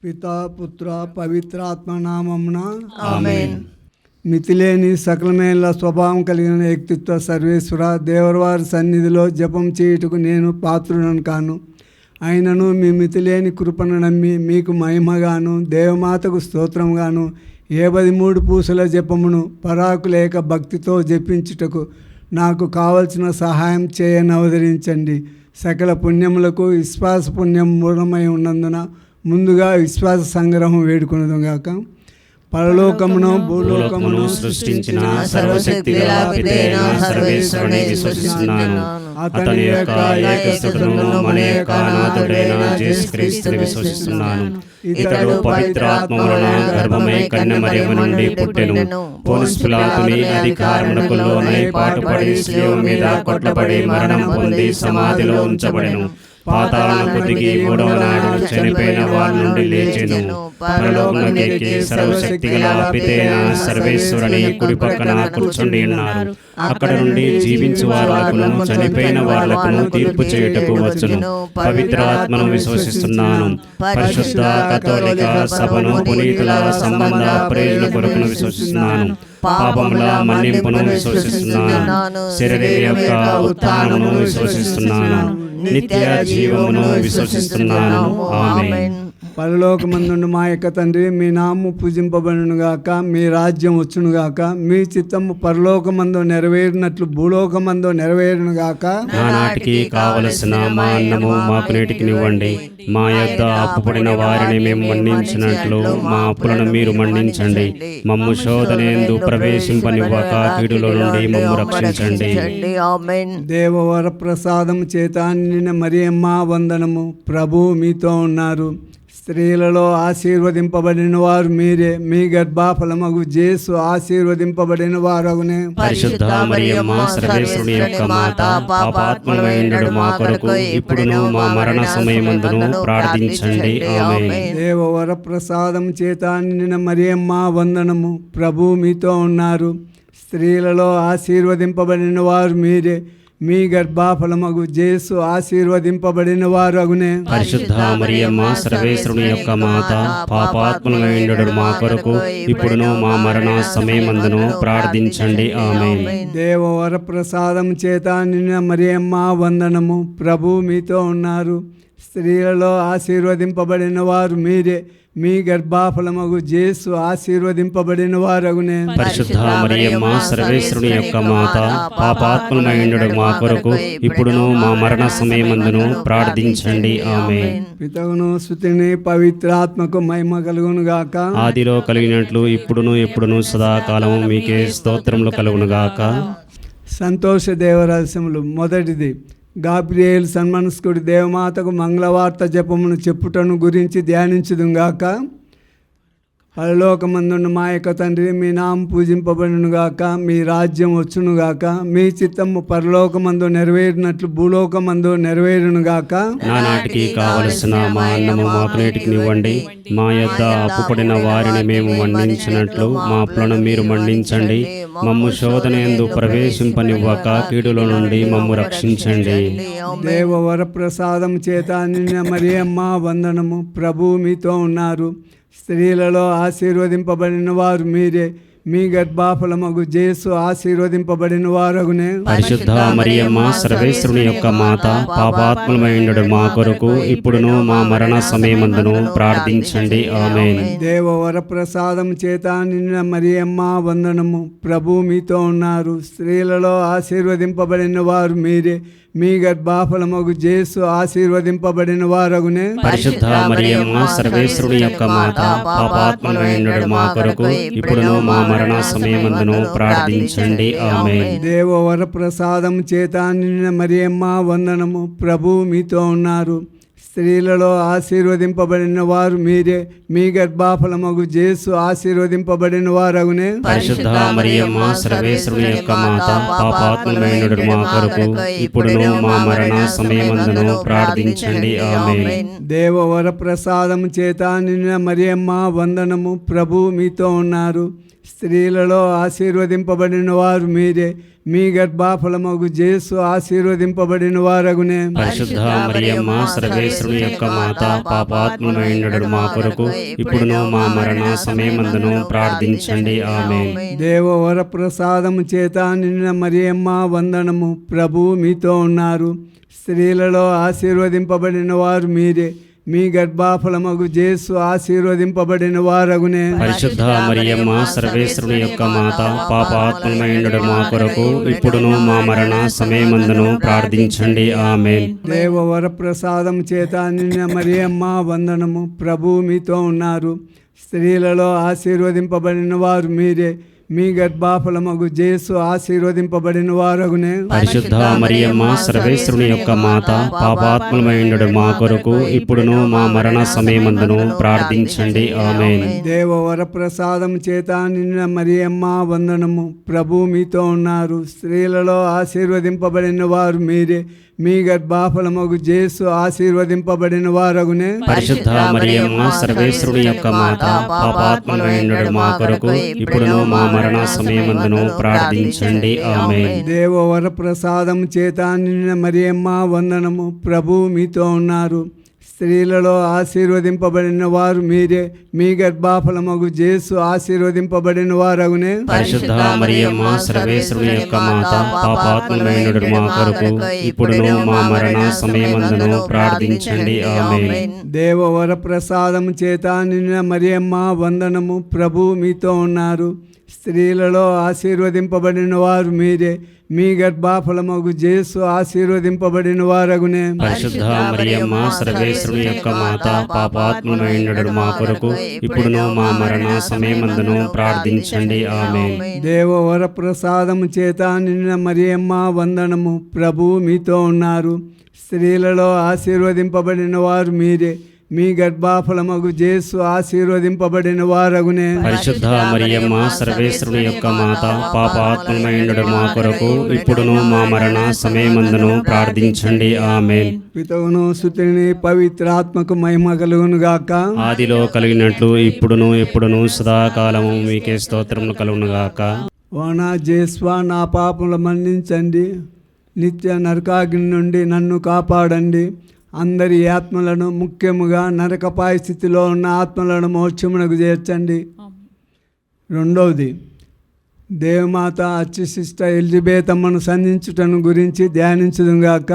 పితా పుత్ర పవిత్రాత్మ నామమున ఆమేన్. మితిలేని సకలమైన స్వభావం కలిగిన వ్యక్తిత్వ సర్వేశ్వర దేవరవారి సన్నిధిలో జపం చేయుటకు నేను పాత్రుడను కాను. అయినను మీ మితిలేని కృపను నమ్మి మీకు మహిమగాను దేవమాతకు స్తోత్రంగాను 73 పూసల జపమును పరాకు లేక భక్తితో జపించుటకు నాకు కావలసిన సహాయం చేయనవదరించండి. సకల పుణ్యములకు విశ్వాస పుణ్యం మూలమై ఉన్నందున ముందుగా విశ్వాస సంగ్రహం వేడుకొనుదుగాక. పరలోకమును భూలోకమును సృష్టించిన సర్వశక్తి గల పితైన సర్వేశ్వరుని విశ్వసిస్తున్నాను. అతని యొక్క ఏకసుతుడును మన యొక్క నాథుడైన యేసుక్రీస్తుని విశ్వసిస్తున్నాను. ఇతడు పవిత్రాత్మ వలన గర్భమై కన్య మరియమ్మ నుండి పుట్టెను. పోన్సు పిలాతుని అధికారమునకు లోనై పాటుపడి శిలువ మీద కొట్లబడి మరణం పొంది సమాధిలో ఉంచబడెను. పాతాళమునకు దిగి 3వ నాడు చనిపోయిన వారి నుండి లేచెను. పరలోకమునకెక్కి సర్వశక్తి గల పితైన సర్వేశ్వరుని కుడి పక్కన కూర్చుండి ఉన్నారు. అక్కడ నుండి జీవించు వారులకును చనిపోయిన వారులకును తీర్పు చేయుటకు వచ్చును. పవిత్ర ఆత్మను విశ్వసిస్తున్నాను. పరిశుద్ధ కథోలిక సభను పునీతుల సంబంధ ప్రయోజన కొరకును విశ్వసిస్తున్నాను. పాపముల మన్నింపును విశ్వసిస్తున్నాను. శరీరం యొక్క ఉత్థానమును విశ్వసిస్తున్నాను. నిత్య జీవమును విశ్వసిస్తున్నాను. ఆమేన్. పరలోకమందుండు మా యొక్క తండ్రి, మీ నామము పూజింపబడునుగాక, మీ రాజ్యం వచ్చునుగాక, మీ చిత్తము పరలోకమందు నెరవేరినట్లు భూలోకమందు నెరవేరునుగాక. నానాటికి కావలసిన మా అన్నము మాకు నేటికినివ్వండి. మా యొద్ద అప్పుపడిన వారిని మేము మన్నించినట్లు మా అప్పులను మీరు మన్నించండి. మమ్ము శోధనయందు ప్రవేశింపనివ్వక కీడులో నుండి మమ్ము రక్షించండి. దేవవర ప్రసాదం చేత నిన్న మరియమ్మ వందనము. ప్రభు మీతో ఉన్నారు. స్త్రీలలో ఆశీర్వదింపబడిన వారు మీరే. మీ గర్భఫలమగు యేసు ఆశీర్వదింపబడిన వారగునే. పరిశుద్ధ మరియమ్మ సర్వేశ్వరుని యొక్క మాత, పాపాత్ములమైనడు మా కొరకు ఇప్పుడును మా మరణ సమయమందును ప్రార్థించండి. ఆమేన్. దేవవర ప్రసాదం చేత నిన్న మరియమ్మ వందనము. ప్రభు మీతో ఉన్నారు. స్త్రీలలో ఆశీర్వదింపబడిన వారు మీరే. మీ గర్భఫలమగు యేసు ఆశీర్వదింపబడిన వారు అగునే. పరిశుద్ధ మరియమ్మ సర్వేశ్వరుని యొక్క మాత, పాపాత్ములమైనడు మా కొరకు ఇప్పుడును మా మరణ సమయమందును ప్రార్థించండి. ఆమేన్. దేవవర ప్రసాదం చేత నిన్న మరియమ్మ వందనము. ప్రభు మీతో ఉన్నారు. స్త్రీలలో ఆశీర్వదింపబడిన వారు మీరే. మీ గర్భఫలమగు యేసు ఆశీర్వదింపబడిన వారగునే. పరిశుద్ధ మరియమ్మ సర్వేశ్వరుని యొక్క మాత, పాపాత్ములమైనడు మా కొరకు ఇప్పుడును మా మరణ సమయమందును ప్రార్థించండి. ఆమేన్. పితగును సుతిని పవిత్రాత్మకు మహిమ కలుగును గాక. ఆదిలో కలిగినట్లు ఇప్పుడును ఎప్పుడును సదాకాలము మీకే స్తోత్రములు కలుగును గాక. సంతోష దేవరహస్యములు. మొదటిది, గాబ్రియేలు సన్మనస్కుడి దేవమాతకు మంగళవార్త జపమును చెప్పుటను గురించి ధ్యానించుదుగాక. పరలోకమందున్న మా యొక్క తండ్రి, మీ నామం పూజింపబడునుగాక, మీ రాజ్యం వచ్చునుగాక, మీ చిత్తము పరలోకమందు నెరవేరినట్లు భూలోకమందు నెరవేరునుగాక. నానాటికి కావలసిన మా అన్నము మాకు నేటికినివ్వండి. మా యొద్ద అప్పుపడిన వారిని మేము మన్నించినట్లు మా అప్పులను మీరు మన్నించండి. మమ్ము శోధనయందు ప్రవేశింపనివ్వక కీడులో నుండి మమ్ము రక్షించండి. దేవవర ప్రసాదం చేత నిన్న మరియమ్మ వందనము. ప్రభు మీతో ఉన్నారు. స్త్రీలలో ఆశీర్వదింపబడిన వారు మీరే. మీ గర్భఫలమగు యేసు ఆశీర్వదింపబడిన వారగునే. పరిశుద్ధ మరియమ్మ సర్వేశ్వరుని యొక్క మాత, పాపాత్ములమైనడు మా కొరకు ఇప్పుడును మా మరణ సమయమందును ప్రార్థించండి. ఆమేన్. దేవవర ప్రసాదం చేత నిన్న మరియమ్మ వందనము. ప్రభు మీతో ఉన్నారు. స్త్రీలలో ఆశీర్వదింపబడిన వారు మీరే. మీ గర్భఫలమగు యేసు ఆశీర్వదింపబడిన వారగునే. పరిశుద్ధ మరియమ్మ సర్వేశ్వరుని యొక్క మాత, పాపాత్ములమైనడు మా కొరకు ఇప్పుడును మా మరణ సమయమందును ప్రార్థించండి. ఆమేన్. దేవవర ప్రసాదం చేత నిన్న మరియమ్మ వందనము. ప్రభు మీతో ఉన్నారు. స్త్రీలలో ఆశీర్వదింపబడిన వారు మీరే. మీ గర్భఫలమగు యేసు ఆశీర్వదింపబడిన వారగునే. పరిశుద్ధ మరియమ్మ సర్వేశ్వరుని యొక్క మాత, పాపాత్ములమైనడు మా కొరకు ఇప్పుడును మా మరణ సమయమందును ప్రార్థించండి. ఆమేన్. దేవవర ప్రసాదం చేత నిన్న మరియమ్మ వందనము. ప్రభు మీతో ఉన్నారు. స్త్రీలలో ఆశీర్వదింపబడిన వారు మీరే, మీ గర్భఫలమగు యేసు ఆశీర్వదింపబడిన వారగునే. పరిశుద్ధ మరియమ్మ సర్వేశ్వరుని యొక్క మాత, పాపాత్ములమైనడు మా కొరకు ఇప్పుడును మా మరణ సమయమందును ప్రార్థించండి. ఆమేన్. దేవవర ప్రసాదము చేత నిన్న మరియమ్మ వందనము. ప్రభు మీతో ఉన్నారు. స్త్రీలలో ఆశీర్వదింపబడిన వారు మీరే, మీ గర్భఫలమగు యేసు ఆశీర్వదింపబడిన వారగునే. పరిశుద్ధ మరియమ్మ సర్వేశ్వరుని యొక్క మాత, పాపాత్ములమైనడు మా కొరకు ఇప్పుడును మా మరణ సమయమందును ప్రార్థించండి. ఆమేన్. దేవవర ప్రసాదం చేత నిన్న మరియమ్మ వందనము. ప్రభు మీతో ఉన్నారు. స్త్రీలలో ఆశీర్వదింపబడిన వారు మీరే, మీ గర్భఫలమగు యేసు ఆశీర్వదింపబడిన వారగునే. పరిశుద్ధ మరియమ్మ సర్వేశ్వరుని యొక్క మాత, పాపాత్ములమైనడు మా కొరకు ఇప్పుడును మా మరణ సమయమందును ప్రార్థించండి. ఆమేన్. దేవవర ప్రసాదం చేత నిన్న మరియమ్మ వందనము. ప్రభు మీతో ఉన్నారు. స్త్రీలలో ఆశీర్వదింపబడిన వారు మీరే, మీ గర్భఫలమగు యేసు ఆశీర్వదింపబడిన వారగునే. పరిశుద్ధ మరియమ్మ సర్వేశ్వరుని యొక్క మాత, పాపాత్ములమైనడు మా కొరకు ఇప్పుడును మా మరణ సమయమందును ప్రార్థించండి. ఆమేన్. దేవవర ప్రసాదం చేత నిన్న మరియమ్మ వందనము. ప్రభు మీతో ఉన్నారు. స్త్రీలలో ఆశీర్వదింపబడిన వారు మీరే, మీ గర్భఫలమగు యేసు ఆశీర్వదింపబడిన వారగునే. పరిశుద్ధ మరియమ్మ సర్వేశ్వరుని యొక్క మాత, పాపాత్ములమైనడు మా కొరకు ఇప్పుడును మా మరణ సమయమందును ప్రార్థించండి. ఆమేన్. దేవవర ప్రసాదం చేత నిన్న మరియమ్మ వందనము. ప్రభు మీతో ఉన్నారు. స్త్రీలలో ఆశీర్వదింపబడిన వారు మీరే, మీ గర్భఫలమగు యేసు ఆశీర్వదింపబడిన వారగునే. పరిశుద్ధ మరియమ్మ సర్వేశ్వరుని యొక్క మాత, పాపాత్ములమైనడు మా కొరకు ఇప్పుడును మా మరణ సమయమందును ప్రార్థించండి. ఆమేన్. దేవవర ప్రసాదము చేత నిన్న మరియమ్మ వందనము. ప్రభు మీతో ఉన్నారు. స్త్రీలలో ఆశీర్వదింపబడిన వారు మీరే, మీ గర్భఫలమగు యేసు ఆశీర్వదింపబడిన వారగునే. పరిశుద్ధ మరియమ్మ సర్వేశ్వరుని యొక్క మాత, పాపాత్ములమైనడు మా కొరకు ఇప్పుడును మా మరణ సమయమందును ప్రార్థించండి. ఆమేన్. పితవును సుతుని పవిత్రాత్మకు మహిమ కలుగును గాక. ఆదిలో కలిగినట్లు ఇప్పుడును ఎప్పుడును సదాకాలము మీకే స్తోత్రములు కలుగును గాక. వానా జేస్వా, నా పాపములు మన్నించండి. నిత్య నరకాగ్ని నుండి నన్ను కాపాడండి. అందరి ఆత్మలను, ముఖ్యముగా నరకపాయ స్థితిలో ఉన్న ఆత్మలను మోక్షమునకు చేర్చండి. రెండవది, దేవమాత అత్యుశిష్ట ఎలిజబెతమ్మను సంధించుటను గురించి ధ్యానించుదుగాక.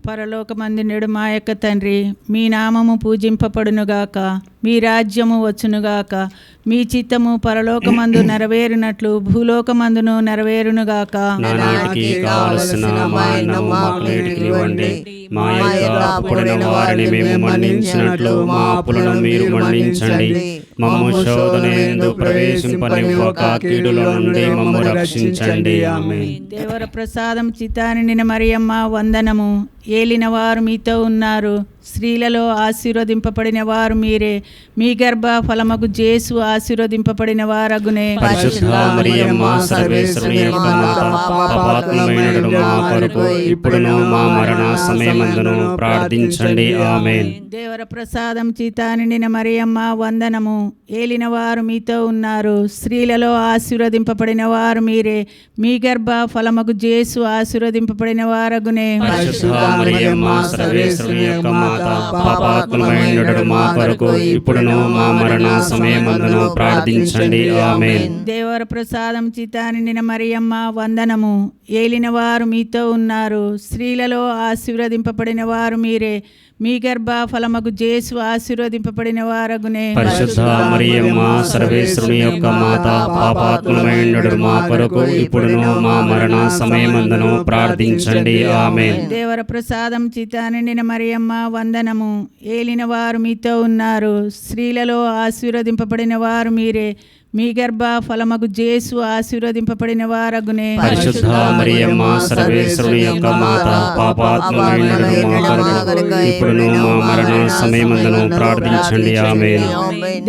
పరలోకమందునుడు మా యొక్క తండ్రి, మీ నామము పూజింపబడునుగాక, మీ రాజ్యము వచ్చునుగాక, మీ చిత్తము పరలోకమందు నెరవేరునట్లు భూలోకమందును నెరవేరునుగాక. నానాటికి కావలసిన మా అన్నము మాకు నేటికి ఇవ్వండి. మా యొక్క అప్పుడైన వారిని మేము మన్నించినట్లు మా అప్పులను మీరు మన్నించండి. మమ్ము శోధనయందు ప్రవేశింపనివ్వక కీడుల నుండి మమ్ము రక్షించండి. ఆమేన్. దేవర ప్రసాదం చిత్తాని నిన్న మరియమ్మ వందనము. ఏలిన వారు మీతో ఉన్నారు. స్త్రీలలో ఆశీర్వదింపబడిన వారు మీరే, మీ గర్భ ఫలమగు యేసు ఆశీర్వదింపబడిన వారగునే. పరిశుద్ధ మరియమ్మ సర్వేశ్వరుని యొక్క మాత, పాపాత్ములమైనడు మా కొరకు ఇప్పుడును మా మరణ సమయమందును ప్రార్థించండి. ఆమేన్. దేవర ప్రసాదం చిత్తాని నిన్న మరియమ్మ వందనము. ఏలిన వారు మీతో ఉన్నారు. స్త్రీలలో ఆశీర్వదింపబడిన వారు మీరే, మీ గర్భ ఫలమగు యేసు ఆశీర్వదింపబడిన వారగునే. పరిశుద్ధ మరియమ్మ సర్వేశ్వరుని యొక్క మాత, పాపాత్ములమైనడు మా కొరకు ఇప్పుడును మా మరణ సమయమందును ప్రార్థించండి. ఆమేన్. దేవర ప్రసాదం చిత్తాని నిన్న మరియమ్మ వందనము. ఏలిన వారు మీతో ఉన్నారు. స్త్రీలలో ఆశీర్వదింపబడిన వారు మీరే, మీ గర్భ ఫలమగు యేసు ఆశీర్వదింపబడిన వారగునే. పరిశుద్ధ మరియమ్మ సర్వేశ్వరుని యొక్క మాత, పాపాత్ములమైనడు మా కొరకు ఇప్పుడును మా మరణ సమయమందును ప్రార్థించండి. ఆమేన్. దేవర ప్రసాదం చిత్తాని నిన్న మరియమ్మ వందనము. ఏలిన వారు మీతో ఉన్నారు. స్త్రీలలో ఆశీర్వదింపబడిన వారు మీరే, మీ గర్భ ఫలమగు యేసు ఆశీర్వదింపబడిన వారగునే. పరిశుద్ధ మరియమ్మ సర్వేశ్వరుని యొక్క మాత, పాపాత్ములైనడు మా కొరకు ఇప్పుడును మా మరణ సమయమందును ప్రార్థించండి. ఆమేన్.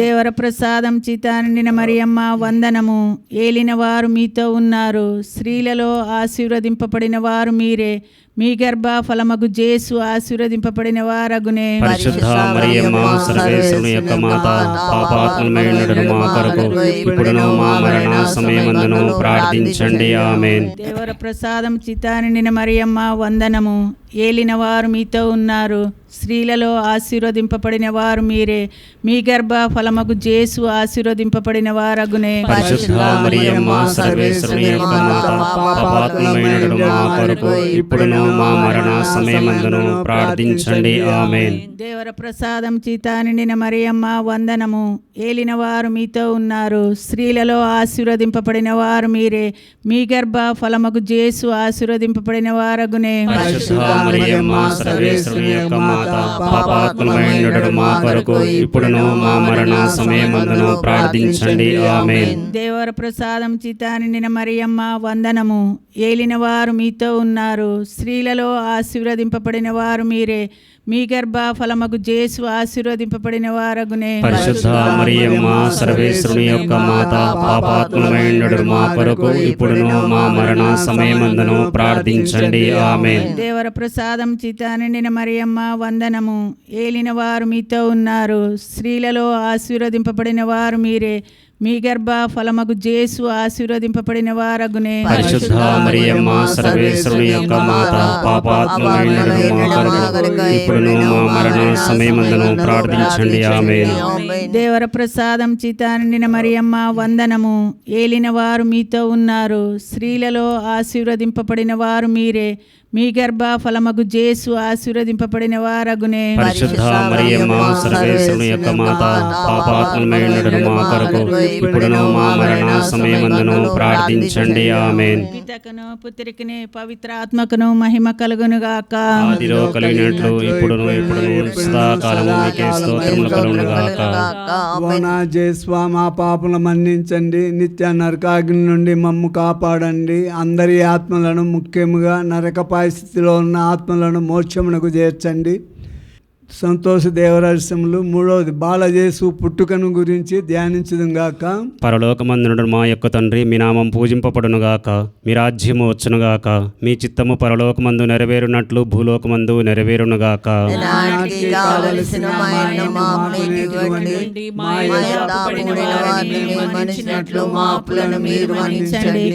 దేవర ప్రసాదం చిత్తాని నిన్న మరియమ్మ వందనము. ఏలిన వారు మీతో ఉన్నారు. స్త్రీలలో ఆశీర్వదింపబడిన వారు మీరే, మీ గర్భ ఫలమగు జేసు ఆశీర్వదింపబడిన వారగునే. పరిశుద్ధ మరియమ్మ సర్వేశ్వరుని యొక్క మాత, పాపాత్ములమైనడు మా కొరకు ఇప్పుడును మా మరణ సమయమందును ప్రార్థించండి. ఆమేన్. దేవర ప్రసాదం చిత్తా నిండిన మరియమ్మ వందనము. ఏలిన వారు మీతో ఉన్నారు, స్త్రీలలో ఆశీర్వదింపబడిన వారు మీరే. మీ గర్భ ఫలమగు జేసు ఆశీర్వదింపబడిన వారగునే. పరిశుద్ధ మరియమ్మ సర్వేశ్వరుని యొక్క మాత, పాపాత్ములమైనడు మా కొరకు ఇప్పుడును మా మరణ సమయమందును ప్రార్థించండి. ఆమేన్. దేవర ప్రసాదం చిత్తా నిండిన మరియమ్మ వందనము. ఏలిన వారు మీతో ఉన్నారు, స్త్రీలలో ఆశీర్వదింపబడిన వారు మీరే. మీ గర్భ ఫలమగు జేసు ఆశీర్వదింపబడిన వారగునే. పరిశుద్ధ మరియమ్మ సర్వేశ్వరుని యొక్క మాత, పాపాత్ములమైనడు మా కొరకు ఇప్పుడును మా మరణ సమయమందును ప్రార్థించండి. ఆమేన్. దేవర ప్రసాదం చిత్తా నిండిన మరియమ్మ వందనము. ఏలిన వారు మీతో ఉన్నారు, స్త్రీలలో ఆశీర్వదింపబడిన వారు మీరే. మీ గర్భ ఫలమగు జేసు ఆశీర్వదింపబడిన వారగునే. పరిశుద్ధ మరియమ్మ సర్వేశ్వరుని యొక్క మాత, పాపాత్ములమైనడు మా కొరకు ఇప్పుడును మా మరణ సమయమందును ప్రార్థించండి. ఆమేన్. దేవర ప్రసాదం చిత్తా నిండిన మరియమ్మ వందనము. ఏలిన వారు మీతో ఉన్నారు, స్త్రీలలో ఆశీర్వదింపబడిన వారు మీరే. మీ గర్భ ఫలమగు జేసు ఆశీర్వదింపబడిన వారగునే. పరిశుద్ధ మరియమ్మ సర్వేశ్వరుని యొక్క మాత, పాపాత్ములమైనడు మా కొరకు ఇప్పుడును మా మరణ సమయమందును ప్రార్థించండి. ఆమేన్. దేవర ప్రసాదం చిత్తా నిండిన మరియమ్మ వందనము. ఏలిన వారు మీతో ఉన్నారు, స్త్రీలలో ఆశీర్వదింపబడిన వారు మీరే. మీ గర్భ ఫలమగు జేసు ఆశీర్వదింపబడిన వారగునే. పరిశుద్ధ మరియమ్మ సర్వేశ్వరుని యొక్క మాత, పాపాత్ములమైనడు మా కొరకు ఇప్పుడును మా మరణ సమయమందును ప్రార్థించండి. ఆమేన్. పితకును పుత్రికని పవిత్రాత్మకును మహిమ కలుగును గాక. ఆదిలో కలిగినట్లు ఇప్పుడును ఎప్పుడును సదాకాలము మీకే స్తోత్రములు కలుగును గాక. ఓ నా జేస్వా, మా పాపలను మన్నించండి, నిత్య నరకాగ్ని నుండి మమ్ము కాపాడండి. అందరి ఆత్మలను, ముఖ్యముగా నరక స్థితిలో ఉన్న ఆత్మలను మోక్షమునకు చేర్చండి. సంతోష దేవరహస్యములు. మూడవది బాలజేసు పుట్టుకను గురించి ధ్యానించుదుగాక. పరలోకమందునుడు మా యొక్క తండ్రి, మీ నామం పూజింపబడునుగాక, మీ రాజ్యము వచ్చునుగాక, మీ చిత్తము పరలోకమందు నెరవేరునట్లు భూలోకమందు నెరవేరునుగాక. నాటికి కావలసిన మాకు నేటివ్వండి. మా యొద్ద అప్పుపడిన వారిని మేము మన్నించినట్లు మా అప్పులను మీరు మన్నించండి.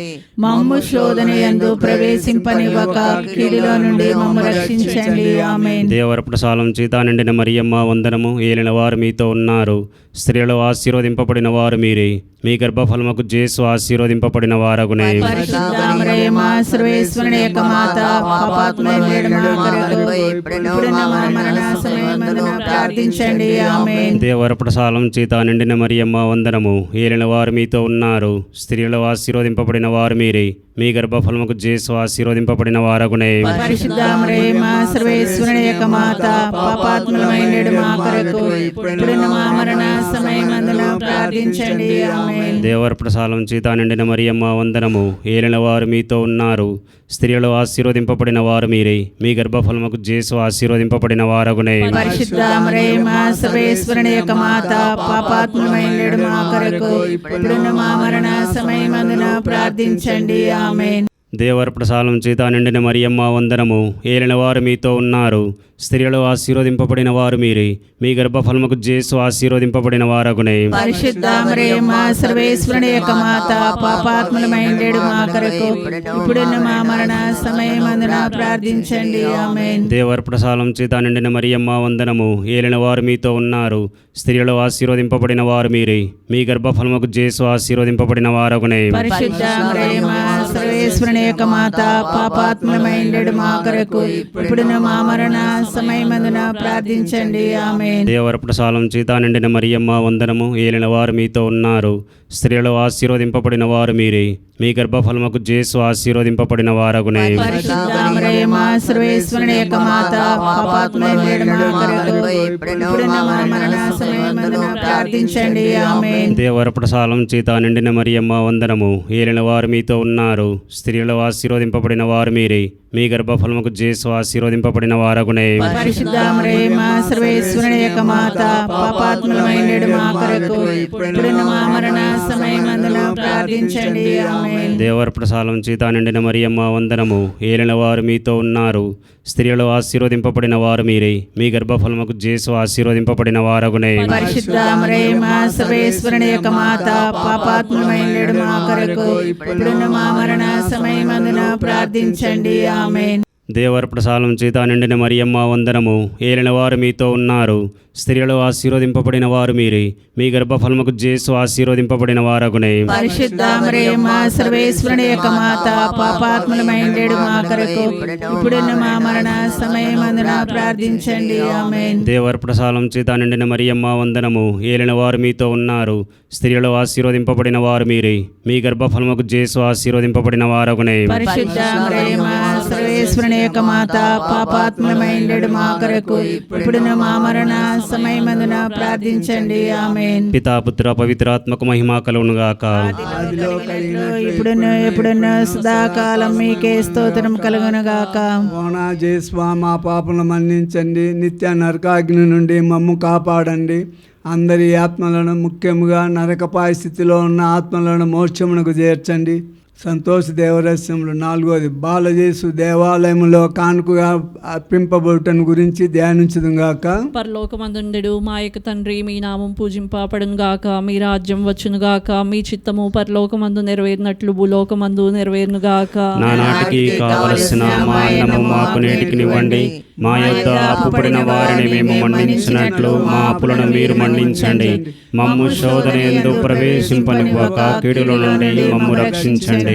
మమ్ము శోధన యందు ప్రవేశింపనివ్వక కీడులో నుండి మమ్ము రక్షించండి. ఆమేన్. దేవర ప్రసాదం చేత నిండిన మరియమ్మ వందనము. ఏలిన వారు మీతో ఉన్నారు, స్త్రీలలో ఆశీర్వదింపబడిన వారు మీరే. మీ గర్భఫలముకు జేసు ఆశీర్వదింపబడిన వారగునే. పరిశుద్ధ మరియమ్మ సర్వేశ్వరుని యొక్క మాత, పాపాత్ములైన మా కొరకు ఇప్పుడున్న మా మరణ సమయమందున ప్రార్థించండి. ఆమేన్. దేవర ప్రసాదం చేత నిండిన మరియమ్మ వందనము. ఏలిన వారు మీతో ఉన్నారు, స్త్రీలలో ఆశీర్వదింపబడిన వారు మీరే. మీ గర్భఫలముకు జేసు ఆశీర్వదింపబడిన వారగునే. పరిశుద్ధ మరియమ్మ సర్వేశ్వరుని యొక్క మాత, పాపాత్ములైన మా కొరకు ఇప్పుడున్న మా మరణ సమయమందున ప్రార్థించండి. ఆమేన్. దేవర ప్రసాదం చేత నిండిన మరియమ్మ వందనము. ఏలిన వారు మీతో ఉన్నారు, స్త్రీలలో ఆశీర్వదింపబడిన వారు మీరే. మీ గర్భఫలముకు జేసు ఆశీర్వదింపబడిన వారగునే. పరిశుద్ధ మరియమ్మ సర్వేశ్వరుని యొక్క మాత, పాపాత్ములైన మా కొరకు ఇప్పుడున్న మా మరణ సమయమందున ప్రార్థించండి. ఆమేన్. దేవర ప్రసాదం చేత నిండిన మరియమ్మ వందనము. ఏలిన వారు మీతో ఉన్నారు, స్త్రీలలో ఆశీర్వదింపబడిన వారు మీరే. మీ గర్భఫలముకు జేసు ఆశీర్వదింపబడిన వారగునే. పరిశుద్ధ మరియమ్మ సర్వేశ్వరుని యొక్క మాత, పాపాత్ములైన మా కొరకు ఇప్పుడున్న మా మరణ సమయమందున ప్రార్థించండి. ఆమేన్. దేవర ప్రసాదం చేత నిండిన మరియమ్మ వందనము. ఏలిన వారు మీతో ఉన్నారు, స్త్రీలలో ఆశీర్వదింపబడిన వారు మీరే. మీ గర్భఫలముకు జేసు ఆశీర్వదింపబడిన వారగునే. పరిశుద్ధ మరియమ్మ సర్వేశ్వరుని యొక్క మాత, పాపాత్ములైన మా కొరకు ఇప్పుడున్న మా మరణ సమయమందున ప్రార్థించండి. ఆమేన్. దేవర ప్రసాదం చేత నిండిన మరియమ్మ వందనము. ఏలిన వారు మీతో ఉన్నారు, స్త్రీలలో ఆశీర్వదింపబడిన వారు మీరే. మీ గర్భఫలముకు జేసు ఆశీర్వదింపబడిన వారగునే. పరిశుద్ధ మరియమ్మ సర్వేశ్వరుని యొక్క మాత, పాపాత్ములైన మా కొరకు ఇప్పుడున్న మా మరణ సమయమందున ప్రార్థించండి. ఆమేన్. దేవర ప్రసాదం చేత నిండిన మరియమ్మ వందనము. ఏలిన వారు మీతో ఉన్నారు, స్త్రీలలో ఆశీర్వదింపబడిన వారు మీరే. మీ గర్భఫలముకు జేసు ఆశీర్వదింపబడిన వారగునే. పరిశుద్ధ మరియమ్మ సర్వేశ్వరుని యొక్క మాత, పాపాత్ములమైనడు మా కొరకు ఇప్పుడున్న మా మరణ సమయమందున ప్రార్థించండి. ఆమేన్. దేవర ప్రసాదం చేత నిండిన మరియమ్మ వందనము. ఏలిన వారు మీతో ఉన్నారు, స్త్రీలలో ఆశీర్వదింపబడిన వారు మీరే. మీ గర్భఫలముకు జేసు ఆశీర్వదింపబడిన వారగునే. పరిశుద్ధ మరియమ్మ సర్వేశ్వరుని యొక్క మాత, పాపాత్ములమైనడు మా కొరకు ఇప్పుడున్న మా మరణ సమయమందున ప్రార్థించండి. ఆమేన్. దేవర ప్రసాదం చేత నిండిన మరియమ్మ వందనము. ఏలిన వారు మీతో ఉన్నారు, స్త్రీలలో ఆశీర్వదింపబడిన వారు మీరే. మీ గర్భఫలముకు జేసు ఆశీర్వదింపబడిన వారగునే. పరిశుద్ధ మరియమ్మ సర్వేశ్వరుని యొక్క మాత, పాపాత్ములమైనడు మా కొరకు ఇప్పుడున్న మా మరణ సమయమందున ప్రార్థించండి. ఆమేన్. దేవర ప్రసాదం చేత నిండిన మరియమ్మ వందనము. ఏలిన వారు మీతో ఉన్నారు, స్త్రీలలో ఆశీర్వదింపబడిన వారు మీరే. మీ గర్భఫలముకు జేసు ఆశీర్వదింపబడిన వారగునే. పరిశుద్ధ మరియమ్మ సర్వేశ్వరుని యొక్క మాత, పాపాత్ములమైనడు మా కొరకు ఇప్పుడున్న మా మరణ సమయమందున ప్రార్థించండి. ఆమేన్. పితా పుత్ర పవిత్రాత్మకు మహిమ కలుగునుగాక. ఇప్పుడున్న ఎప్పుడున్న సదాకాలం మీకే స్తోత్రం కలుగునుగాక. ఓనా జేస్వా, మా పాపను మన్నించండి, నిత్య నరకాగ్ని నుండి మమ్ము కాపాడండి. అందరి ఆత్మలను, ముఖ్యముగా నరకపాయ స్థితిలో ఉన్న ఆత్మలను మోక్షమునకు చేర్చండి. సంతోష దేవరహస్యములు 4వది, బాలయేసు దేవాలయములో కానుకగా అర్పింపబడుటను గురించి ధ్యానించుదుగాక. పరలోకమందుండెడు మా యొక్క తండ్రి, మీ నామం పూజింపబడును గాక, మీ రాజ్యం వచ్చును గాక, మీ చిత్తము పరలోకమందు నెరవేరినట్లు భూలోకమందు నెరవేరును గాక. నానాటికి కావలసిన మా అన్నము మాకు నేటికినివ్వండి. మా యొద్ద అప్పుపడిన వారిని మేము మన్నించినట్లు మా అప్పులను మీరు మన్నించండి. మమ్ము శోధన యందు ప్రవేశింపనివ్వక కీడుల నుండి మమ్ము రక్షించండి.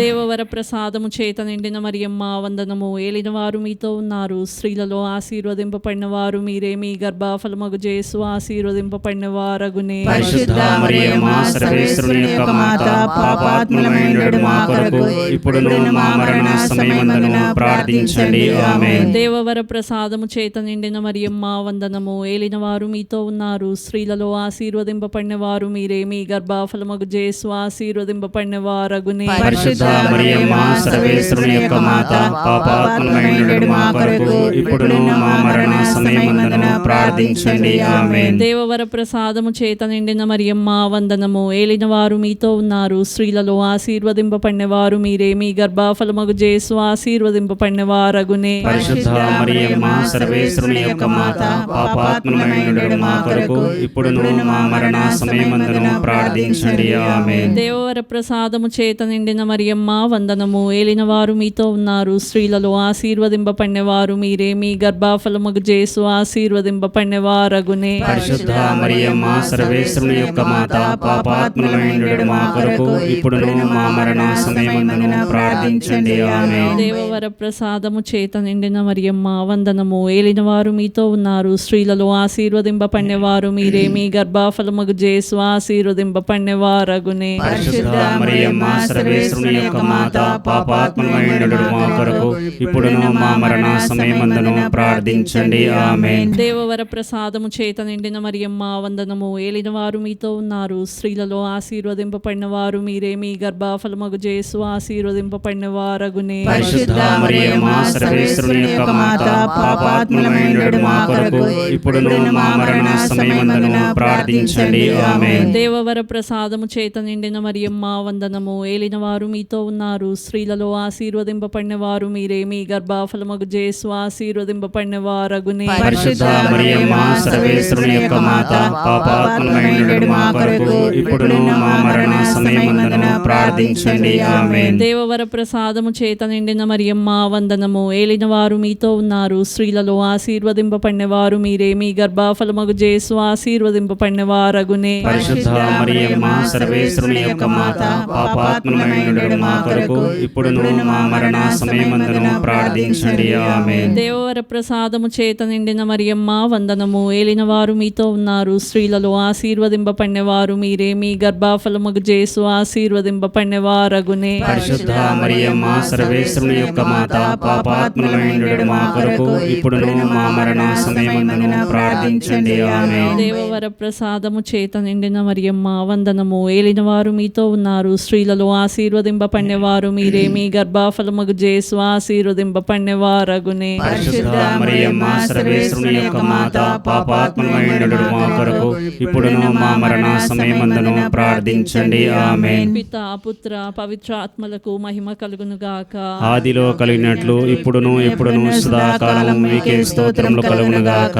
దేవవర ప్రసాదము చేత నిండిన మరియమ్మ వందనము. ఏలిన వారు మీతో ఉన్నారు, స్త్రీలలో ఆశీర్వదింపబడిన వారు మీరే. మీ గర్భఫలమగు జేసు ఆశీర్వదింపబడిన వారగునే. పరిశుద్ధ మరియమ్మ సర్వేశ్వరుని యొక్క మాత, పాపాత్ములమైనడు మా కొరకు ఇప్పుడును మా మరణ సమయమందున ప్రార్థించండి. ఆమేన్. దేవవర ప్రసాదము చేత నిండిన మరియమ్మ వందనము. ఏలిన వారు మీతో ఉన్నారు, స్త్రీలలో ఆశీర్వదింపబడిన వారు మీరే. మీ గర్భఫలమగు జేసు ఆశీర్వదింపబడిన వారగునే. పరిశుద్ధ మరియమ్మ సర్వేశ్వరుని యొక్క మాత, పాపాత్ములమైనడు మా కొరకు ఇప్పుడును మా మరణ సమయమందున ప్రార్థించండి. ఆమేన్. దేవవర ప్రసాదము చేత నిండిన మరియమ్మ వందనము. ఏలిన వారు మీతో ఉన్నారు, స్త్రీలలో ఆశీర్వదింపబడిన వారు మీరే. మీ గర్భఫలమగు జేసు ఆశీర్వదింపబడిన వారగునే. పరిశుద్ధ మరియమ్మ సర్వేశ్వరుని యొక్క మాత, పాపాత్ములమైనడు మా కొరకు ఇప్పుడును మా మరణ సమయమందున ప్రార్థించండి. ఆమేన్. దేవవర ప్రసాదము చేత నిండిన మరియమ్మ వందనము. ఏలిన వారు మీతో ఉన్నారు, స్త్రీలలో ఆశీర్వదింపబడిన వారు మీరే. మీ గర్భఫలమగు జేసు ఆశీర్వదింపబడిన వారగునే. పరిశుద్ధ మరియమ్మ సర్వేశ్వరుని యొక్క మాత, పాపాత్ములమైనడు మా కొరకు ఇప్పుడును మా మరణ సమయమందున ప్రార్థించండి. ఆమేన్. దేవవర ప్రసాదము చేత నిండిన మరియమ్మ వందనము. ఏలిన వారు మీతో ఉన్నారు, స్త్రీలలో ఆశీర్వదింపబడిన వారు మీరే. మీ గర్భఫలమగు జేసు ఆశీర్వదింపబడిన వారగునే. పరిశుద్ధ మరియమ్మ సర్వేశ్వరుని యొక్క మాత, పాపాత్ములమైనడు మా కొరకు ఇప్పుడును మా మరణ సమయమందున ప్రార్థించండి. ఆమేన్. దేవవర ప్రసాదము చేత నిండిన మరియమ్మ వందనము. ఏలిన వారు మీతో ఉన్నారు, స్త్రీలలో ఆశీర్వదింపబడిన వారు మీరే. మీ గర్భఫలమగు జేసు ఆశీర్వదింపబడిన వారగునే. పరిశుద్ధ మరియమ్మ సర్వేశ్వరుని యొక్క మాత, పాపాత్ములమైనడు మా కొరకు ఇప్పుడును మా మరణ సమయమందున ప్రార్థించండి. ఆమేన్. దేవవర ప్రసాదము చేత నిండిన మరియమ్మ వందనము. ఏలిన వారు మీతో ఉన్నారు, స్త్రీలలో ఆశీర్వదింపబడిన వారు మీరే. మీ గర్భఫలమగు జేసు ఆశీర్వదింపబడిన వారగునే. పరిశుద్ధ మరియమ్మ సర్వేశ్వరుని యొక్క మాత, పాపాత్ములమైనడు మా కొరకు ఇప్పుడును మా మరణ సమయమందున ప్రార్థించండి. ఆమేన్. దేవవర ప్రసాదము చేత నిండిన మరియమ్మ వందనము. ఏలిన వారు మీతో ఉన్నారు, స్త్రీలలో ఆశీర్వదింపబడిన వారు మీరే. మీ గర్భఫలమగు జేసు ఆశీర్వదింపబడిన వారగునే. పరిశుద్ధ మరియమ్మ సర్వేశ్వరుని యొక్క మాత, పాపాత్ములమైనడు మా కొరకు ఇప్పుడును మా మరణ సమయమందున ప్రార్థించండి. ఆమేన్. దేవవర ప్రసాదము చేత నిండిన మరియమ్మ వందనము. ఏలిన వారు మీతో ఉన్నారు, స్త్రీలలో ఆశీర్వదింపబడిన వారు మీరే. మీ గర్భఫలమగు జేసు ఆశీర్వదింపబడిన వారగునే. పరిశుద్ధ మరియమ్మ సర్వేశ్వరుని యొక్క మాత, పాపాత్ములమైనడు మా కొరకు ఇప్పుడును మా మరణ సమయమందున ప్రార్థించండి. ఆమేన్. దేవవర ప్రసాదము చేత నిండిన మరియమ్మ వందనము. ఏలిన వారు మీతో ఉన్నారు, స్త్రీలలో ఆశీర్వదింపబడినవారు మీరే, మీ గర్భఫలమగు జేసు ఆశీర్వదింపబడినవారగునే. పరిశుద్ధ మరియమ్మ సర్వేశ్వరుని యొక్క మాత, పాపాత్ములమైనడు మా కొరకు ఇప్పుడును మా మరణ సమయమందును ప్రార్థించండి. ఆమేన్. పితా పుత్ర పవిత్ర ఆత్మలకు మహిమ కలుగును గాక. ఆదిలో కలిగినట్లు ఇప్పుడును ఎప్పుడును సదాకాలం మీకే స్తోత్రములు కలుగును గాక.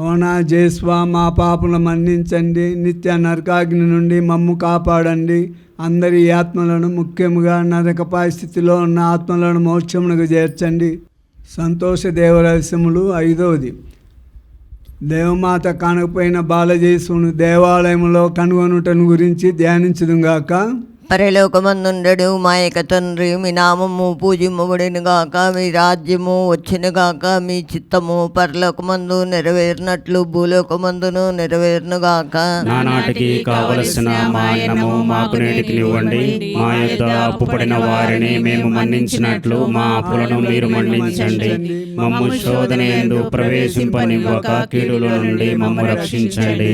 ఓ నా జేస్వా, మా పాపలను మన్నించండి, నిత్య నరకాగ్ని నుండి మమ్ము కాపాడండి. అందరి ఆత్మలను, ముఖ్యముగా నరకపాయ స్థితిలో ఉన్న ఆత్మలను మోక్షమునకు చేర్చండి. సంతోష దేవరహస్యములు 5వది. దేవమాత కానకపోయిన బాలజేసును దేవాలయంలో కనుగొనుటను గురించి ధ్యానించుదుగాక. పరలోకమందుండడు మా యొక్క తండ్రి, మీ నామము పూజింపబడిన గాక, మీ రాజ్యము వచ్చిన గాక, మీ చిత్తము పరలోకమందు నెరవేరినట్లు భూలోకమందును నెరవేరును గాక. నానాటికి కావలసిన మా అన్నము మాకు నేటికి ఇవ్వండి. మా యొద్ద అప్పుపడిన వారిని మేము మన్నించినట్లు మా అప్పులను మీరు మన్నించండి. మమ్ము శోధనయందు ప్రవేశింపనివ్వక కీడుల నుండి మమ్ము రక్షించండి.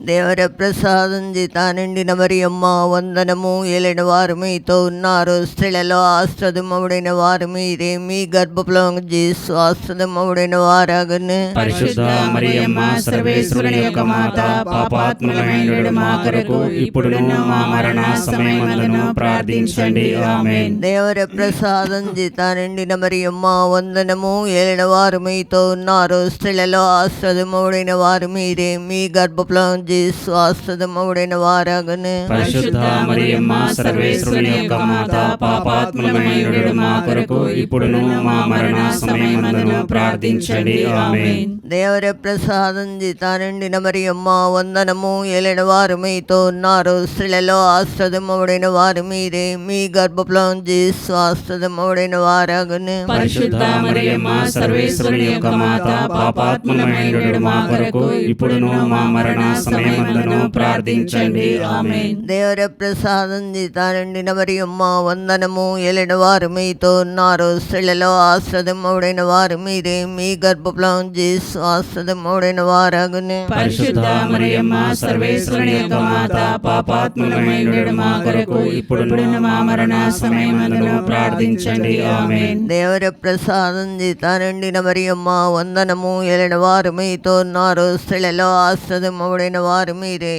దేవర ప్రసాదం చేత నిండిన మరియమ్మ వందనము. ఏలిన వారు మీతో ఉన్నారు, స్త్రీలలో ఆశ్రదమవుడైన వారు మీరే, మీ గర్భఫలము జేసు ఆశ్రదమవుడైన వారగును. పరిశుద్ధ మరియమ్మ సర్వేశ్వరుని యొక్క మాత, పాపాత్ములమైనడు మా కొరకు ఇప్పుడును మా మరణ సమయమందును ప్రార్థించండి. ఆమేన్. దేవర ప్రసాదం చేత నిండిన మరియమ్మ వందనము. ఏలిన వారు మీతో ఉన్నారు, స్త్రీలలో ఆశ్రదమవుడైన వారు మీరే, మీ గర్భఫలము జేసు ఆశ్రదమవుడైన వారగును. పరిశుద్ధ మరియమ్మ సర్వేశ్వరుని యొక్క మాత, పాపాత్ములమైనడు మా కొరకు ఇప్పుడును మా మరణ సమయమందును ప్రార్థించండి. ఆమేన్. దేవర ప్రసాదం చేత నిండిన మరియమ్మ వందనము. ఏలిన వారు మీతో ఉన్నారు, స్త్రీలలో ఆశ్రదమవుడైన వారు మీరే, మీ గర్భఫలము జేసు ఆశ్రదమవుడైన వారగును. పరిశుద్ధ మరియమ్మ సర్వేశ్వరుని యొక్క మాత, పాపాత్ములమైనడు మా కొరకు ఇప్పుడును మా మరణ సమయమందును ప్రార్థించండి. ఆమేన్. దేవర ప్రసాదం చేత నిండిన మరియమ్మ వందనము. ఏలిన వారు మీతో ఉన్నారు, స్త్రీలలో ఆశ్రదమవుడైన వారు మీరే, మీ గర్భఫలము జేసు ఆశ్రదమవుడైన వారగును. పరిశుద్ధ మరియమ్మ సర్వేశ్వరుని యొక్క మాత, పాపాత్ములమైనడు మా కొరకు ఇప్పుడును మా మరణ సమయమందును ప్రార్థించండి. ఆమేన్. దేవర ప్రసాదం చేత నిండిన మరియమ్మ వందనము. ఏలిన వారు మీతో ఉన్నారు, స్త్రీలలో ఆశ్రదమవుడైన వారు మీరే,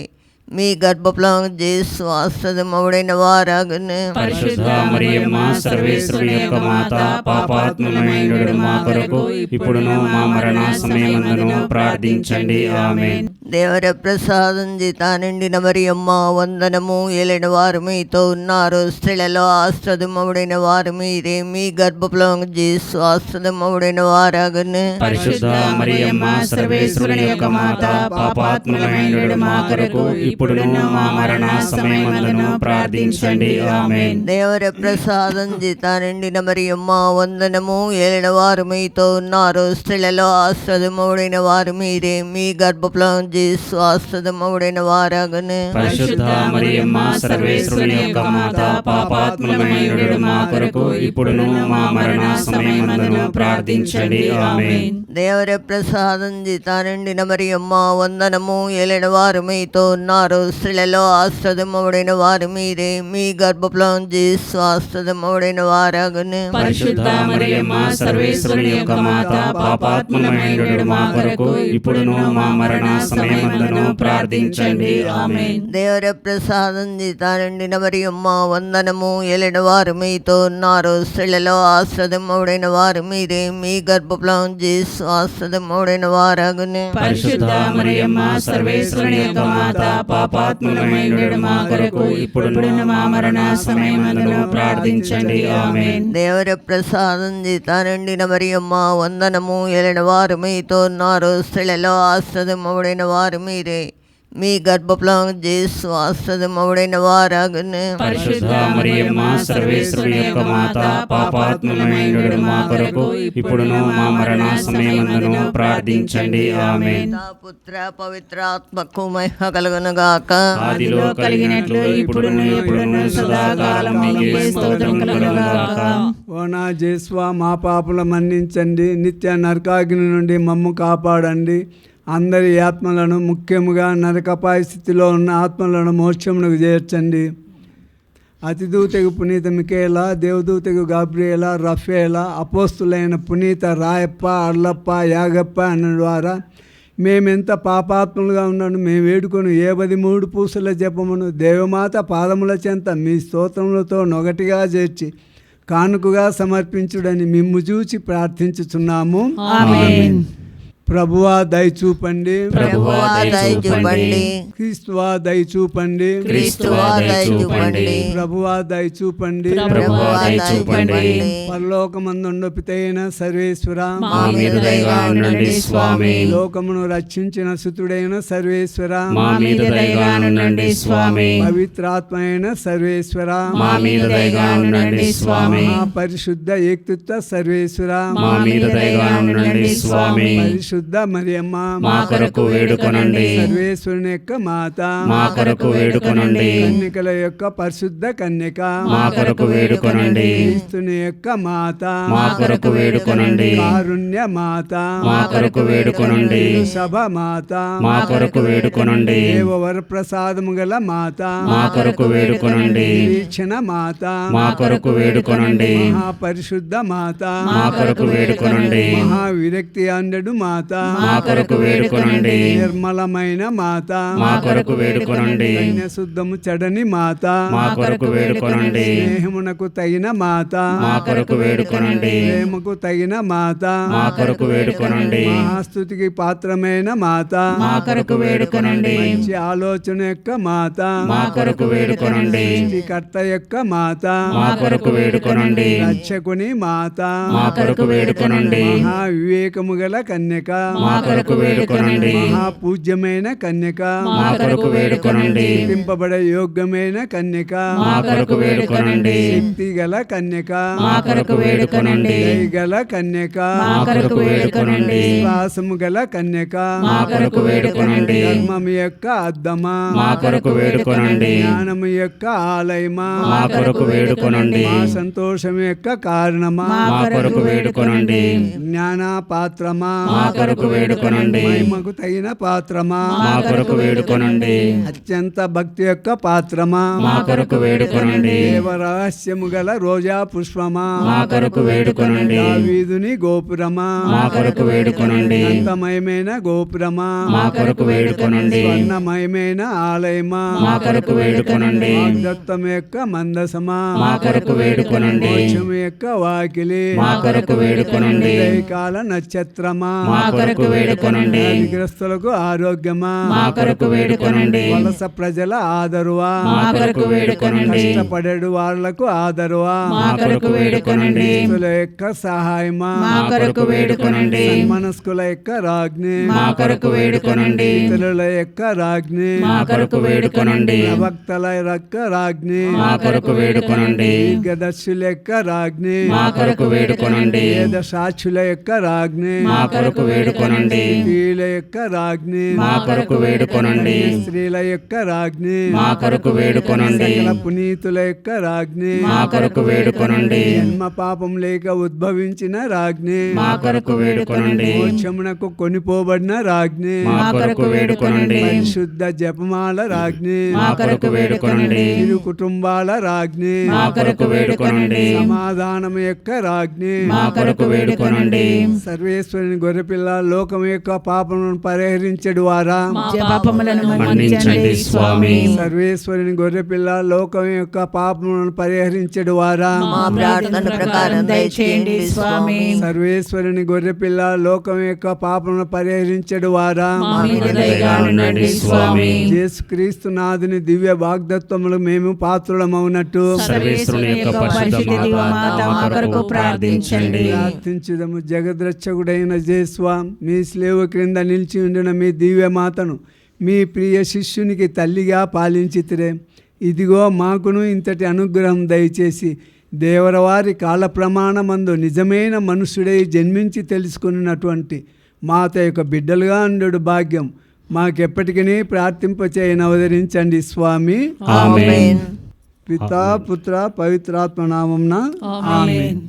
మీ గర్భఫలము జేసు ఆశ్రదమవుడైన వారగును. పరిశుద్ధ మరియమ్మ సర్వేశ్వరుని యొక్క మాత, పాపాత్ములమైనడు మా కొరకు ఇప్పుడును మా మరణ సమయమందును ప్రార్థించండి. ఆమేన్. దేవర ప్రసాదం చేత నిండిన మరియమ్మ వందనము. ఏలిన వారు మీతో ఉన్నారు, స్త్రీలలో ఆశ్రదమవుడైన వారు మీరే, మీ గర్భఫలము జేసు ఆశ్రదమవుడైన వారగును. పరిశుద్ధ మరియమ్మ సర్వేశ్వరుని యొక్క మాత, పాపాత్ములమైనడు మా కొరకు ఇప్పుడును మా మరణ సమయమందును ప్రార్థించండి. ఆమేన్. దేవర ప్రసాదం చేత నిండిన మరియమ్మ వందనము. ఏలిన వారు మీతో ఉన్నారు, స్త్రీలలో ఆశ్రదమవుడైన వారు మీరే, మీ గర్భఫలము జేసు ఆశ్రదమవుడైన వారగును. పరిశుద్ధ మరియమ్మ సర్వేశ్వరుని యొక్క మాత, పాపాత్ములమైనడు మా కొరకు ఇప్పుడును మా మరణ సమయమందును ప్రార్థించండి. ఆమేన్. దేవర ప్రసాదం చేత నిండిన మరియమ్మ వందనము. ఏలిన వారు మీతో ఉన్నారు, స్త్రీలలో ఆశ్రదమవుడైన వారు మీరే, మీ గర్భఫలము జేసు ఆశ్రదమవుడైన వారగును. పరిశుద్ధ మరియమ్మ సర్వేశ్వరుని యొక్క మాత, పాపాత్ములమైనడు మా కొరకు ఇప్పుడును మా మరణ సమయమందును ప్రార్థించండి. ఆమేన్. దేవర ప్రసాదం చేత నిండిన మరియమ్మ వందనము. ఏలిన వారు మీతో ఉన్నారు, స్త్రీలలో ఆశ్రదమవుడైన వారు మీరే, మీ గర్భఫలము జేసు ఆశ్రదమవుడైన వారగును. పరిశుద్ధ మరియమ్మ సర్వేశ్వరుని యొక్క మాత, పాపాత్ములమైనడు మా కొరకు ఇప్పుడును మా మరణ సమయమందును ప్రార్థించండి. ఆమేన్. దేవర ప్రసాదం చేత నిండిన మరియమ్మ వందనము. ఏలిన వారు మీతో ఉన్నారు, స్త్రీలలో ఆశ్రదమవుడైన వారు మీరే, మీ గర్భఫలము జేసు ఆశ్రదమవుడైన వారగును. పరిశుద్ధ మరియమ్మ సర్వేశ్వరుని యొక్క మాత, పాపాత్ములమైనడు మా కొరకు ఇప్పుడును మా మరణ సమయమందును ప్రార్థించండి. ఆమేన్. పుత్ర పవిత్రాత్మకు మహిమ కలుగును గాక. ఆదిలో కలిగినట్లు ఇప్పుడును ఎప్పుడును సదాకాలం మీకే స్తోత్రం కలుగును గాక. ఓ నా జేస్వా, మా పాపలు మన్నించండి, నిత్య నరకాగ్ని నుండి మమ్ము కాపాడండి. అందరి ఆత్మలను, ముఖ్యముగా నరకపాయ స్థితిలో ఉన్న ఆత్మలను మోక్షమునకు చేర్చండి. అతిదూతకు పునీత మికేల, దేవదూతకు గాబ్రియేల, రఫేల, అపోస్తులైన పునీత రాయప్ప, అర్లప్ప, యాగప్ప అన్న ద్వారా మేమెంత పాపాత్ములుగా ఉన్నాను మేము వేడుకొని 73 పూసల జపమును దేవమాత పాదముల చెంత మీ స్తోత్రములతో నొగటిగా చేర్చి కానుకగా సమర్పించుడని మిమ్ము చూచి ప్రార్థించుచున్నాము. ఆమేన్. ప్రభువా దయచూపండి, ప్రభువా దయచూపండి, క్రీస్తువా దయచూపండి, క్రీస్తువా దయచూపండి, ప్రభువా దయచూపండి, ప్రభువా దయచూపండి. పరలోకమందుండు పితైన సర్వేశ్వర, మా మీద దయగా ఉండండి స్వామి. లోకమును రక్షించిన సుతుడైన సర్వేశ్వర, మా మీద దయగా ఉండండి స్వామి. పవిత్రాత్మ అయిన సర్వేశ్వర, మా మీద దయగా ఉండండి స్వామి. పరిశుద్ధ ఏకత్వ సర్వేశ్వర, మా మీద దయగా ఉండండి స్వామి. పరిశుద్ధ మరియమ్మ, మా కొరకు వేడుకొనండి. సర్వేశ్వరుని యొక్క మాత, మా కొరకు వేడుకొనండి. కన్యకల యొక్క పరిశుద్ధ కన్యక, మా కొరకు వేడుకొనండి. క్రీస్తుని యొక్క మాత, మా కొరకు వేడుకొనండి. కారుణ్య మాత, మా కొరకు వేడుకొనండి. సభ మాత, మా కొరకు వేడుకొనండి. దేవవర ప్రసాదము గల మాత, మా కొరకు వేడుకొనండి. వీక్షణ మాత, మా కొరకు వేడుకొనండి. మహాపరిశుద్ధ మాత, మా కొరకు వేడుకొనండి. మహావిరక్తి అందడు మాత, మా కొరకు వేడుకొనండి. నిర్మలమైన మాత, మా కొరకు వేడుకొనండి. శుద్ధము చెడని మాత, మా కొరకు వేడుకొనండి. స్నేహమునకు తగిన మాత, మా కొరకు వేడుకొనండి. ప్రేమకు తగిన మాత, మా కొరకు వేడుకొనండి. మహాస్తుతికి పాత్రమైన మాత, మా కొరకు వేడుకొనండి. మంచి ఆలోచన యొక్క మాత, మా కొరకు వేడుకొనండి. సృష్టికర్త యొక్క మాత, మా కొరకు వేడుకొనండి. రక్షకుని మాత, మా కొరకు వేడుకొనండి. మహా వివేకము గల కన్యక, మా కొరకు వేడుకొనండి. మహాపూజ్యమైన కన్యక, మా కొరకు వేడుకొనండి. స్థింపబడే యోగ్యమైన కన్యక, మా కొరకు వేడుకొనండి. శక్తి గల కన్యక, మా కొరకు వేడుకొనండి. గల కన్యక, మా కొరకు వేడుకొనండి. విశ్వాసము గల కన్యక, మా కొరకు వేడుకొనండి. ధర్మము యొక్క అద్దమా, మా కొరకు వేడుకొనండి. జ్ఞానము యొక్క ఆలయమా, మా కొరకు వేడుకొనండి. మా సంతోషము యొక్క కారణమా, మా కొరకు వేడుకొనండి. జ్ఞాన పాత్రమా, మా కొరకు వేడుకొనండి. మహిమకు తగిన పాత్రమా, మా కొరకు వేడుకొనండి. అత్యంత భక్తి యొక్క పాత్రమా, మా కొరకు వేడుకొనండి. దేవ రహస్యము గల రోజా పుష్పమా, మా కొరకు వేడుకొనండి. దావీదుని గోపురమా, మా కొరకు వేడుకొనండి. అంతమయమైన గోపురమా, మా కొరకు వేడుకొనండి. స్వర్ణమయమైన ఆలయమా, మా కొరకు వేడుకొనండి. వాగ్దత్తము యొక్క మందసమా, మా కొరకు వేడుకొనండి. మోక్షము యొక్క వాకిలి, మా కొరకు వేడుకొనండి. ఉదయకాల నక్షత్రమా, మా కొరకు వేడుకొనండి. వ్యాధిగ్రస్తులకు ఆరోగ్యమా, మా కొరకు వేడుకొనండి. వలస ప్రజల ఆదరువా, మా కొరకు వేడుకొనండి. కష్టపడేడు వాళ్లకు ఆదరువా, మా కొరకు వేడుకొనండి. భక్తుల యొక్క సహాయమా, మా కొరకు వేడుకొనండి. మనస్కుల యొక్క రాజ్ఞి, మా కొరకు వేడుకొనండి. ఇతరుల యొక్క రాజ్ఞి, మా కొరకు వేడుకొనండి. భక్తుల యొక్క రాజ్ఞి, మా కొరకు వేడుకొనండి. దీర్ఘదర్శుల యొక్క రాజ్ఞి, మా కొరకు వేడుకొనండి. వేద సాక్షుల యొక్క రాజ్ఞి, మా కొరకు వేడుకొనండి. స్త్రీల యొక్క రాజ్ఞి, మా కొరకు వేడుకొనండి. స్త్రీల యొక్క రాజ్ఞి, మా కొరకు వేడుకొనండి. సకల పునీతుల యొక్క రాజ్ఞి, మా కొరకు వేడుకొనండి. జన్మ పాపం లేక ఉద్భవించిన రాజ్ఞి, మా కొరకు వేడుకొనండి. మోక్షమునకు కొనిపోబడిన రాజ్ఞి, మా కొరకు వేడుకొనండి. పరిశుద్ధ జపమాల రాజ్ఞి, మా కొరకు వేడుకొనండి. ఇరు కుటుంబాల రాజ్ఞి, మా కొరకు వేడుకొనండి. సమాధానం యొక్క రాజ్ఞి, మా కొరకు వేడుకొనండి. సర్వేశ్వరుని గొర్రెపిల్ల లోకం యొక్క పాపములను పరిహరించడు వారా, పాపములను మన్నించండి స్వామి. సర్వేశ్వరుని గొర్రెపిల్ల లోకం యొక్క పాపములను పరిహరించడు వారా, మా ప్రార్థన ప్రకారం దయచేయండి స్వామి. సర్వేశ్వరుని గొర్రెపిల్ల లోకం యొక్క పాపములను పరిహరించడు వారా, మా మీద దయగా ఉండండి స్వామి. యేసుక్రీస్తు నాథుని దివ్య వాగ్దత్వములు మేము పాత్రులమవునట్టు సర్వేశ్వరుని యొక్క పరిశుద్ధ మాత మా కొరకు ప్రార్థించండి. ప్రార్థించుదము. జగద్రక్షకుడైన జేస్వా, మీ స్లేవ క్రింద నిలిచి ఉండిన మీ దివ్య మాతను మీ ప్రియ శిష్యునికి తల్లిగా పాలించితిరే. ఇదిగో మాకును ఇంతటి అనుగ్రహం దయచేసి దేవరవారి కాల ప్రమాణమందు నిజమైన మనుష్యుడై జన్మించి తెలుసుకున్నటువంటి మాత యొక్క బిడ్డలుగా ఉండడు భాగ్యం మాకెప్పటికీ ప్రార్థింపచేయని అవతరించండి స్వామి. ఆమేన్. పితా పుత్ర పవిత్రాత్మ నామమున ఆమేన్.